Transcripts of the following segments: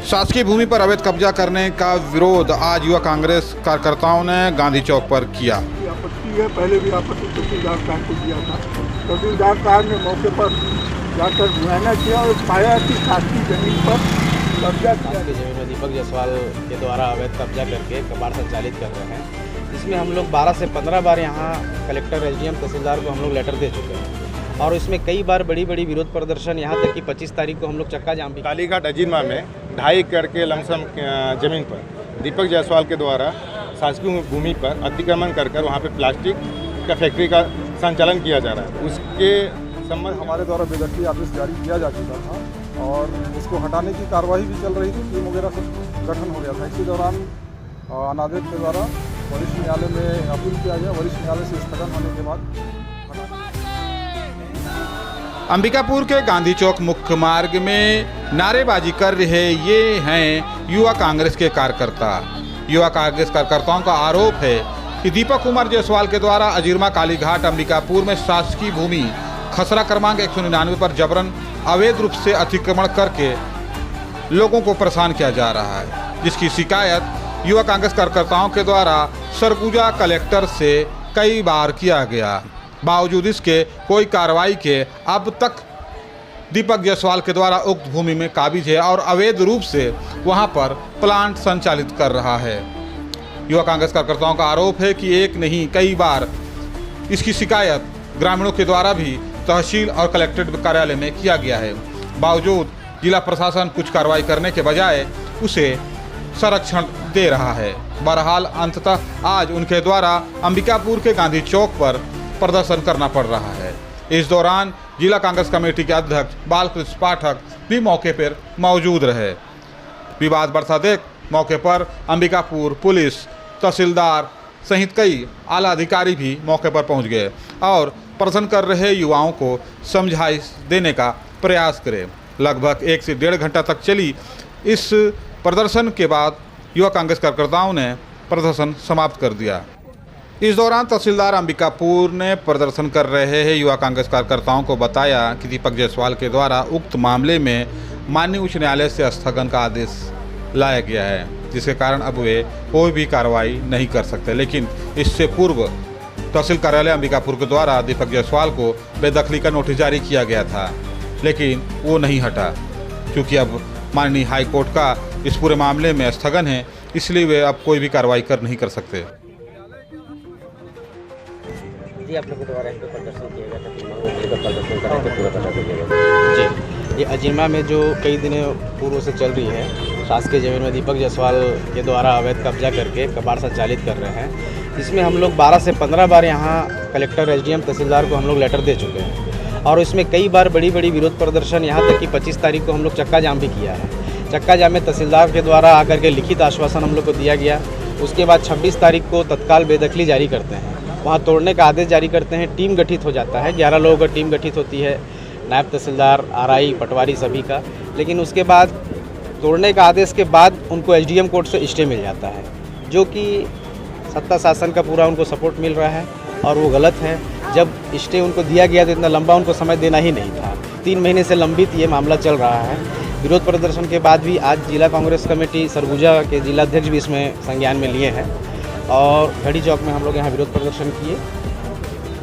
शासकीय भूमि पर अवैध कब्जा करने का विरोध आज युवा कांग्रेस कार्यकर्ताओं ने गांधी चौक पर किया। आपत्ति है, पहले भी आपत्ति तहसीलदार साहब को दिया था। तहसीलदार साहब ने मौके पर जाकर मुआयना किया और पाया कि शासकीय जमीन पर कब्जा किया। जमीन में दीपक जायसवाल के द्वारा अवैध कब्जा करके कबाड़ संचालित कर रहे हैं, जिसमें हम लोग 12 से 15 बार यहाँ कलेक्टर, एसडीएम, तहसीलदार को हम लोग लेटर दे चुके हैं और इसमें कई बार बड़ी बड़ी विरोध प्रदर्शन, यहाँ तक कि 25 तारीख को हम लोग चक्का जाम भी। कालीघाट अजीरमा में 2.5 एकड़ के लमसम जमीन पर दीपक जायसवाल के द्वारा शासकीय भूमि पर अतिक्रमण कर वहाँ पे प्लास्टिक का फैक्ट्री का संचालन किया जा रहा है। उसके संबंध हमारे द्वारा बेदखली आदेश जारी किया जा चुका था और उसको हटाने की कार्रवाई भी चल रही थी। टीम वगैरह सब गठन हो गया था। इसी दौरान अनादेश के द्वारा वरिष्ठ न्यायालय में अपील किया गया। वरिष्ठ न्यायालय से स्थगन होने के बाद अंबिकापुर के गांधी चौक मुख्य मार्ग में नारेबाजी कर रहे ये हैं युवा कांग्रेस के कार्यकर्ता। युवा कांग्रेस कार्यकर्ताओं का आरोप है कि दीपक कुमार जायसवाल के द्वारा अजीरमा कालीघाट अंबिकापुर में शासकीय भूमि खसरा क्रमांक 199 पर जबरन अवैध रूप से अतिक्रमण करके लोगों को परेशान किया जा रहा है, जिसकी शिकायत युवा कांग्रेस कार्यकर्ताओं के द्वारा सरगुजा कलेक्टर से कई बार किया गया। बावजूद इसके कोई कार्रवाई के अब तक दीपक जायसवाल के द्वारा उक्त भूमि में काबिज है और अवैध रूप से वहां पर प्लांट संचालित कर रहा है। युवा कांग्रेस कार्यकर्ताओं का आरोप है कि एक नहीं कई बार इसकी शिकायत ग्रामीणों के द्वारा भी तहसील और कलेक्ट्रेट कार्यालय में किया गया है। बावजूद जिला प्रशासन कुछ कार्रवाई करने के बजाय उसे संरक्षण दे रहा है। बहरहाल अंततः आज उनके द्वारा अंबिकापुर के गांधी चौक पर प्रदर्शन करना पड़ रहा है। इस दौरान जिला कांग्रेस कमेटी के अध्यक्ष बालकृष्ण पाठक भी मौके पर मौजूद रहे। विवाद बढ़ता देख मौके पर अंबिकापुर पुलिस, तहसीलदार सहित कई आला अधिकारी भी मौके पर पहुंच गए और प्रदर्शन कर रहे युवाओं को समझाइश देने का प्रयास करे। लगभग 1 से 1.5 घंटा तक चली इस प्रदर्शन के बाद युवा कांग्रेस कार्यकर्ताओं ने प्रदर्शन समाप्त कर दिया। इस दौरान तहसीलदार अंबिकापुर ने प्रदर्शन कर रहे हैं युवा कांग्रेस कार्यकर्ताओं को बताया कि दीपक जायसवाल के द्वारा उक्त मामले में माननीय उच्च न्यायालय से स्थगन का आदेश लाया गया है, जिसके कारण अब वे कोई भी कार्रवाई नहीं कर सकते। लेकिन इससे पूर्व तहसील कार्यालय अंबिकापुर के द्वारा दीपक जायसवाल को बेदखली का नोटिस जारी किया गया था, लेकिन वो नहीं हटा। क्योंकि अब माननीय हाई कोर्ट का इस पूरे मामले में स्थगन है, इसलिए वे अब कोई भी कार्रवाई नहीं कर सकते। जी, आप लोगों के द्वारा प्रदर्शन किया गया था, प्रदर्शन करके पूरा करा दिया। जी, ये अजीरमा में जो कई दिनों पूर्व से चल रही है, शासकीय जमीन में दीपक जायसवाल के द्वारा अवैध कब्जा करके कबाड़ संचालित कर रहे हैं, इसमें हम लोग 12 से 15 बार यहाँ कलेक्टर, एसडीएम, तहसीलदार को हम लोग लेटर दे चुके हैं और इसमें कई बार बड़ी बड़ी विरोध प्रदर्शन, यहाँ तक कि 25 तारीख को हम लोग चक्का जाम भी किया है। चक्का जाम में तहसीलदार के द्वारा आकर के लिखित आश्वासन हम लोग को दिया गया। उसके बाद 26 तारीख को तत्काल बेदखली जारी करते हैं, वहाँ तोड़ने का आदेश जारी करते हैं। टीम गठित हो जाता है, 11 लोगों का टीम गठित होती है, नायब तहसीलदार, आरआई, पटवारी सभी का। लेकिन उसके बाद तोड़ने का आदेश के बाद उनको एसडीएम कोर्ट से स्टे मिल जाता है, जो कि सत्ता शासन का पूरा उनको सपोर्ट मिल रहा है और वो गलत है। जब स्टे उनको दिया गया तो इतना लंबा उनको समय देना ही नहीं था। 3 महीने से लंबित ये मामला चल रहा है। विरोध प्रदर्शन के बाद भी आज जिला कांग्रेस कमेटी सरगुजा के जिलाध्यक्ष भी इसमें संज्ञान में लिए हैं और घड़ी चौक में हम लोग यहाँ विरोध प्रदर्शन किए।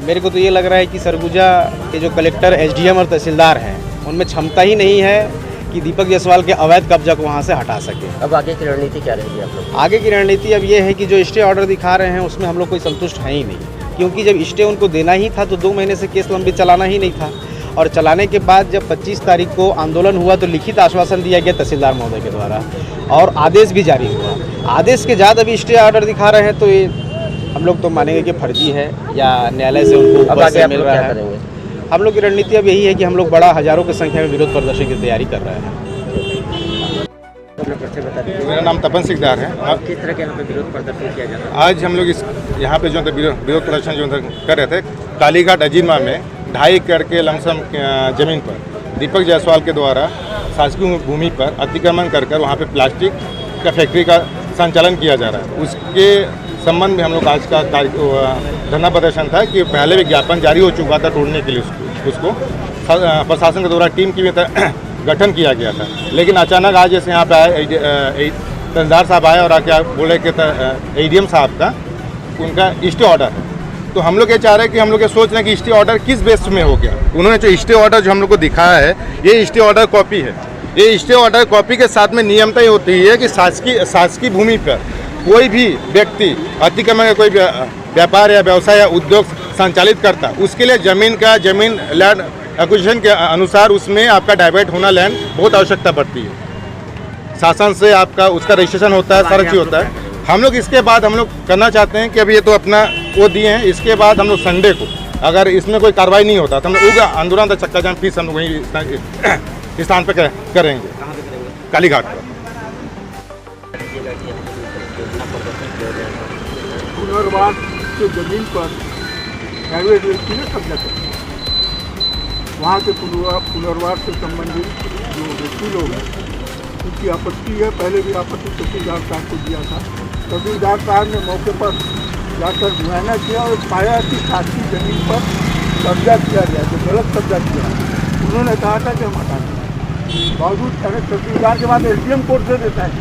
मेरे को तो ये लग रहा है कि सरगुजा के जो कलेक्टर, एसडीएम और तहसीलदार हैं, उनमें क्षमता ही नहीं है कि दीपक जायसवाल के अवैध कब्जा को वहाँ से हटा सके। अब आगे की रणनीति क्या रहेगी आप लोग? आगे की रणनीति अब ये है कि जो स्टे ऑर्डर दिखा रहे हैं उसमें हम लोग कोई संतुष्ट है ही नहीं, क्योंकि जब स्टे उनको देना ही था तो 2 महीने से केस लंबित चलाना ही नहीं था। और चलाने के बाद जब 25 तारीख को आंदोलन हुआ तो लिखित आश्वासन दिया गया तहसीलदार महोदय के द्वारा और आदेश भी जारी हुआ। आदेश के बाद अभी स्टे ऑर्डर दिखा रहे हैं तो ये हम लोग तो मानेंगे कि फर्जी है या न्यायालय से उनको ऊपर से मिल रहा है। हम लोग की रणनीति अब यही है कि हम लोग बड़ा हजारों की संख्या में विरोध प्रदर्शन की तैयारी कर रहे हैं। मेरा नाम तपन सिकदार है। अब किस तरह के यहाँ पे विरोध प्रदर्शन किया जाता है? आज हम लोग यहाँ पे जो विरोध प्रदर्शन जो कर रहे थे, कालीघाट अजीरमा में 2.5 एकड़ के लमसम जमीन पर दीपक जायसवाल के द्वारा शासकीय भूमि पर अतिक्रमण कर वहाँ पे प्लास्टिक का फैक्ट्री का संचालन किया जा रहा है। उसके संबंध में हम लोग आज का धरना प्रदर्शन था कि पहले भी ज्ञापन जारी हो चुका था तोड़ने के लिए उसको प्रशासन के द्वारा टीम की गठन किया गया था। लेकिन अचानक आज जैसे यहाँ पे आए तहसीलदार साहब आए और आके बोले कि ADM साहब का उनका स्टे ऑर्डर है, तो हम लोग ये चाह रहे हैं कि हम लोग ये सोच रहे हैं कि स्टे ऑर्डर किस बेस में हो गया। उन्होंने जो स्टे ऑर्डर जो हम लोग को दिखाया है, ये स्टे ऑर्डर कॉपी है। ये स्टे ऑर्डर कॉपी के साथ में नियमता ये होती है कि शासकीय भूमि पर कोई भी व्यक्ति अतिक्रमण का कोई व्यापार या व्यवसाय या उद्योग संचालित करता, उसके लिए जमीन लैंड एक्विजिशन के अनुसार उसमें आपका डाइवर्ट होना लैंड बहुत आवश्यकता पड़ती है। शासन से आपका उसका रजिस्ट्रेशन होता है, सारा चीज़ होता है। हम लोग इसके बाद हम लोग करना चाहते हैं कि अभी ये तो अपना वो दिए हैं, इसके बाद हम लोग संडे को अगर इसमें कोई कार्रवाई नहीं होता तो हम लोग उगा आंदोलन तक चक्का जाम फीस हम लोग वहीं स्थान पर करेंगे, कालीघाट पर। पुनर्वास के जमीन पर प्राइवेट व्यक्ति ने कब्जा कर लिया। वहाँ के पुनर्वास से संबंधित जो व्यक्ति लोग हैं उनकी आपत्ति है। पहले भी आपत्ति तहसीलदार साहब को दिया था। तहसीलदार साहब ने मौके पर जाकर मुआयना किया और पाया कि शासकीय जमीन पर कब्जा किया गया, तो गलत कब्जा किया। उन्होंने कहा था कि हम हटा दें, बावजूद तहसीलदार के बाद SDM कोर्ट से देता है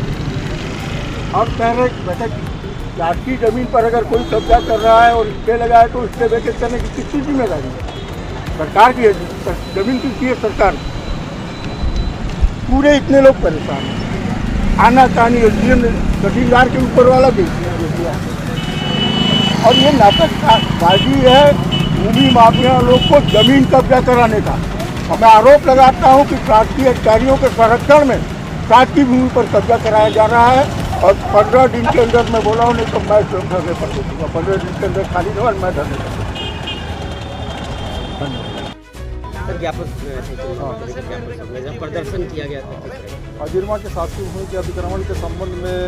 और कह रहे वैसे शासकीय जमीन पर अगर कोई कब्जा कर रहा है और स्टे लगा है तो स्टे वैकेट करने की किसकी जिम्मेदारी है? सरकार की है। जमीन किसकी है? सरकार। पूरे इतने लोग परेशान हैं। आना कहानी SDM तहसीलदार के ऊपर वाला दिया और ये नाटकबाजी है भूमि माफिया लोग को जमीन कब्जा कराने का। और मैं आरोप लगाता हूँ कि शासकीय अधिकारियों के संरक्षण में शासकीय भूमि पर कब्जा कराया जा रहा है। और 15 दिन के अंदर मैं बोला हूँ, नहीं तो मैं स्वयं धरने पर दूँगा। 15 दिन के अंदर खाली नहीं, मैं धरने पर प्रदर्शन किया गया था अजीरमा के शासकीय भूमि के अतिक्रमण के संबंध में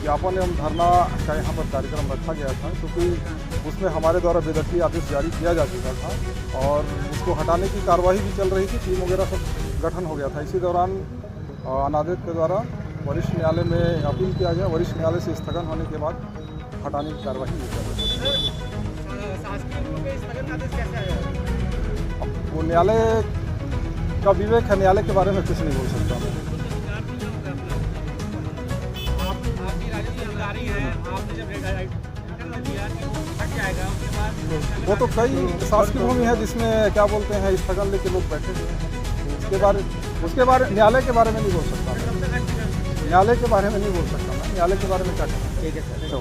ज्ञापन एवं धरना का यहाँ पर कार्यक्रम रखा गया था, क्योंकि उसमें हमारे द्वारा बेदखली आदेश जारी किया जा चुका था और उसको हटाने की कार्रवाई भी चल रही थी। टीम वगैरह सब गठन हो गया था। इसी दौरान अनादेश के द्वारा वरिष्ठ न्यायालय में अपील किया गया। वरिष्ठ न्यायालय से स्थगन होने के बाद हटाने की कार्रवाई की गई। वो न्यायालय का विवेक है, न्यायालय के बारे में कुछ नहीं बोल सकता मैं। वो तो कई शासकीय भूमि है जिसमें क्या बोलते हैं स्थगन लेके लोग बैठे हुए हैं। उसके बारे न्यायालय के बारे में नहीं बोल सकता मैं। न्यायालय के बारे में नहीं बोल सकता मैं। न्यायालय के बारे में क्या कहना। ठीक है सर।